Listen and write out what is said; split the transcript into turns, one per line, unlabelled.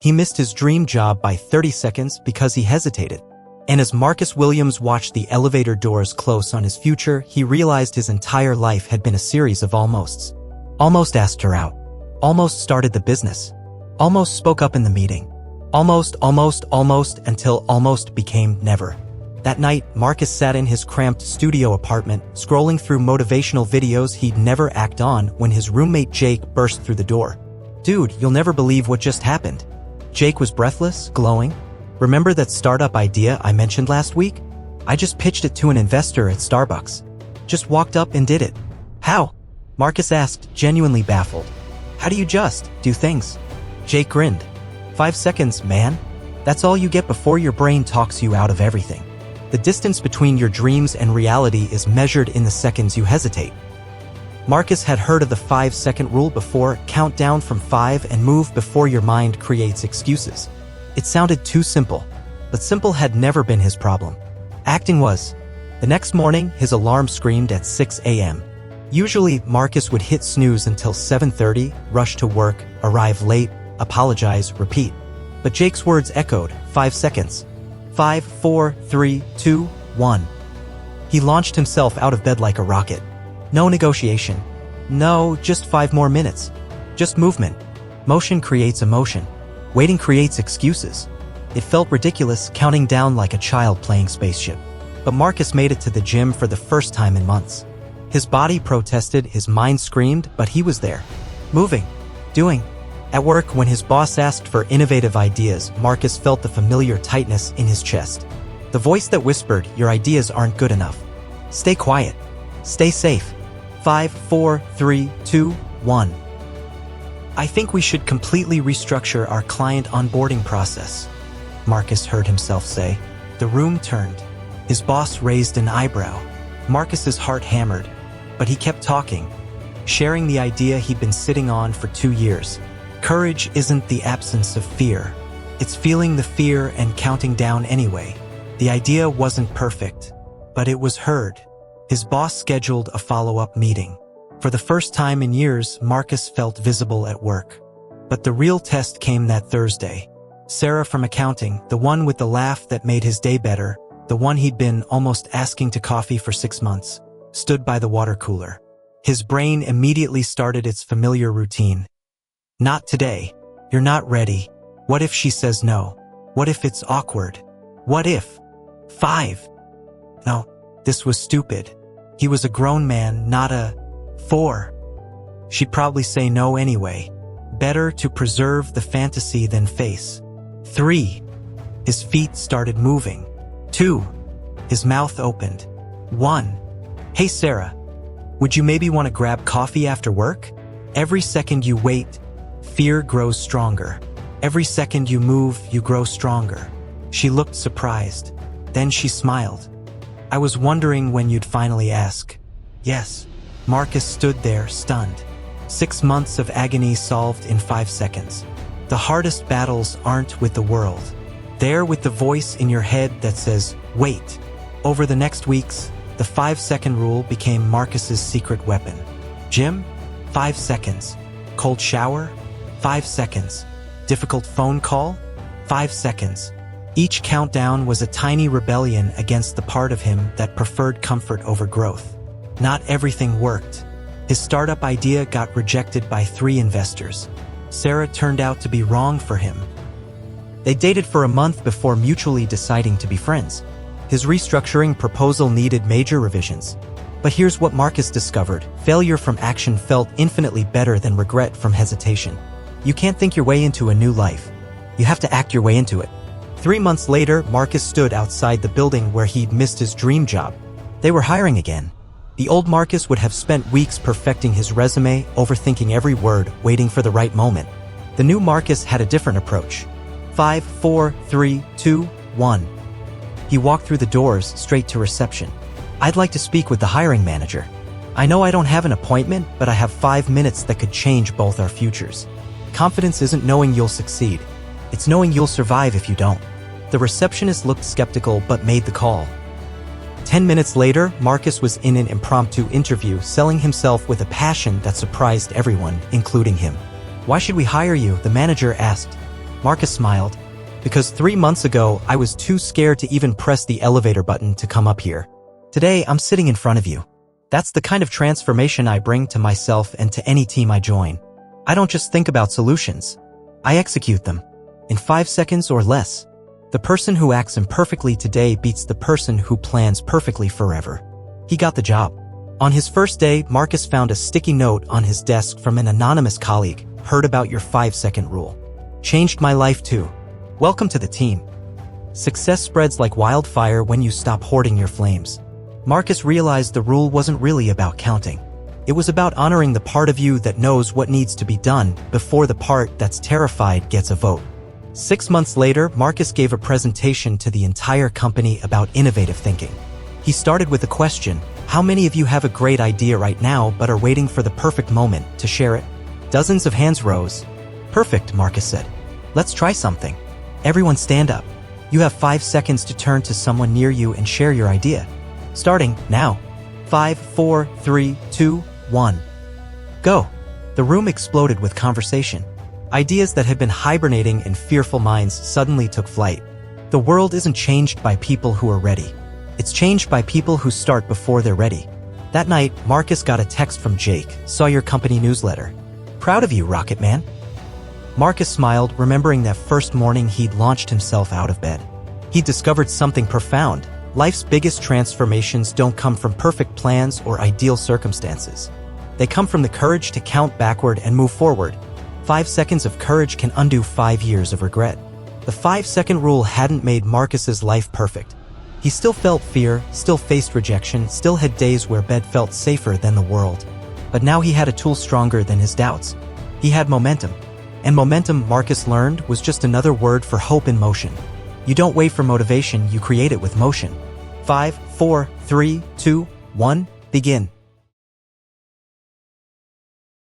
He missed his dream job by 30 seconds because he hesitated. And as Marcus Williams watched the elevator doors close on his future, he realized his entire life had been a series of almosts. Almost asked her out. Almost started the business. Almost spoke up in the meeting. Almost until almost became never. That night, Marcus sat in his cramped studio apartment, scrolling through motivational videos he'd never act on when his roommate Jake burst through the door. "Dude, you'll never believe what just happened." Jake was breathless, glowing. "Remember that startup idea I mentioned last week? I just pitched it to an investor at Starbucks. Just walked up and did it." "How?" Marcus asked, genuinely baffled. "How do you just do things?" Jake grinned. 5 seconds, man. That's all you get before your brain talks you out of everything. The distance between your dreams and reality is measured in the seconds you hesitate. Marcus had heard of the 5-second rule before. Count down from 5 and move before your mind creates excuses. It sounded too simple, but simple had never been his problem. Acting was. The next morning, his alarm screamed at 6 a.m. Usually, Marcus would hit snooze until 7:30, rush to work, arrive late, apologize, repeat. But Jake's words echoed, 5 seconds. 5, 4, 3, 2, 1. He launched himself out of bed like a rocket. No negotiation. No, just 5 more minutes. Just movement. Motion creates emotion. Waiting creates excuses. It felt ridiculous, counting down like a child playing spaceship. But Marcus made it to the gym for the first time in months. His body protested, his mind screamed, but he was there. Moving. Doing. At work, when his boss asked for innovative ideas, Marcus felt the familiar tightness in his chest. The voice that whispered, "Your ideas aren't good enough. Stay quiet. Stay safe." 5, 4, 3, 2, 1. "I think we should completely restructure our client onboarding process," Marcus heard himself say. The room turned. His boss raised an eyebrow. Marcus's heart hammered, but he kept talking, sharing the idea he'd been sitting on for 2 years. Courage isn't the absence of fear. It's feeling the fear and counting down anyway. The idea wasn't perfect, but it was heard. His boss scheduled a follow-up meeting. For the first time in years, Marcus felt visible at work. But the real test came that Thursday. Sarah from accounting, the one with the laugh that made his day better, the one he'd been almost asking to coffee for 6 months, stood by the water cooler. His brain immediately started its familiar routine. Not today. You're not ready. What if she says no? What if it's awkward? What if? 5. No, this was stupid. He was a grown man, not a 4. She'd probably say no anyway. Better to preserve the fantasy than face. 3. His feet started moving. 2. His mouth opened. 1. Hey Sarah, would you maybe want to grab coffee after work? Every second you wait, fear grows stronger. Every second you move, you grow stronger. She looked surprised. Then she smiled. I was wondering when you'd finally ask. Yes. Marcus stood there, stunned. 6 months of agony solved in 5 seconds. The hardest battles aren't with the world. They're with the voice in your head that says, wait. Over the next weeks, the 5-second rule became Marcus's secret weapon. Gym? 5 seconds. Cold shower? 5 seconds. Difficult phone call? 5 seconds. Each countdown was a tiny rebellion against the part of him that preferred comfort over growth. Not everything worked. His startup idea got rejected by 3 investors. Sarah turned out to be wrong for him. They dated for a month before mutually deciding to be friends. His restructuring proposal needed major revisions. But here's what Marcus discovered. Failure from action felt infinitely better than regret from hesitation. You can't think your way into a new life. You have to act your way into it. 3 months later, Marcus stood outside the building where he'd missed his dream job. They were hiring again. The old Marcus would have spent weeks perfecting his resume, overthinking every word, waiting for the right moment. The new Marcus had a different approach. 5, 4, 3, 2, 1. He walked through the doors, straight to reception. I'd like to speak with the hiring manager. I know I don't have an appointment, but I have 5 minutes that could change both our futures. Confidence isn't knowing you'll succeed. It's knowing you'll survive if you don't. The receptionist looked skeptical but made the call. 10 minutes later, Marcus was in an impromptu interview, selling himself with a passion that surprised everyone, including him. Why should we hire you? The manager asked. Marcus smiled. Because 3 months ago, I was too scared to even press the elevator button to come up here. Today, I'm sitting in front of you. That's the kind of transformation I bring to myself and to any team I join. I don't just think about solutions. I execute them. In 5 seconds or less. The person who acts imperfectly today beats the person who plans perfectly forever. He got the job. On his first day, Marcus found a sticky note on his desk from an anonymous colleague. Heard about your 5-second rule. Changed my life too. Welcome to the team. Success spreads like wildfire when you stop hoarding your flames. Marcus realized the rule wasn't really about counting. It was about honoring the part of you that knows what needs to be done before the part that's terrified gets a vote. 6 months later, Marcus gave a presentation to the entire company about innovative thinking. He started with a question: how many of you have a great idea right now but are waiting for the perfect moment to share it? Dozens of hands rose. Perfect, Marcus said. Let's try something. Everyone stand up. You have 5 seconds to turn to someone near you and share your idea. Starting now. 5, 4, 3, 2, 1. Go. The room exploded with conversation. Ideas that had been hibernating in fearful minds suddenly took flight. The world isn't changed by people who are ready. It's changed by people who start before they're ready. That night, Marcus got a text from Jake. Saw your company newsletter. Proud of you, Rocket Man. Marcus smiled, remembering that first morning he'd launched himself out of bed. He'd discovered something profound. Life's biggest transformations don't come from perfect plans or ideal circumstances. They come from the courage to count backward and move forward. 5 seconds of courage can undo 5 years of regret. The 5-second rule hadn't made Marcus's life perfect. He still felt fear, still faced rejection, still had days where bed felt safer than the world. But now he had a tool stronger than his doubts. He had momentum. And momentum, Marcus learned, was just another word for hope in motion. You don't wait for motivation, you create it with motion. 5, 4, 3, 2, 1, begin.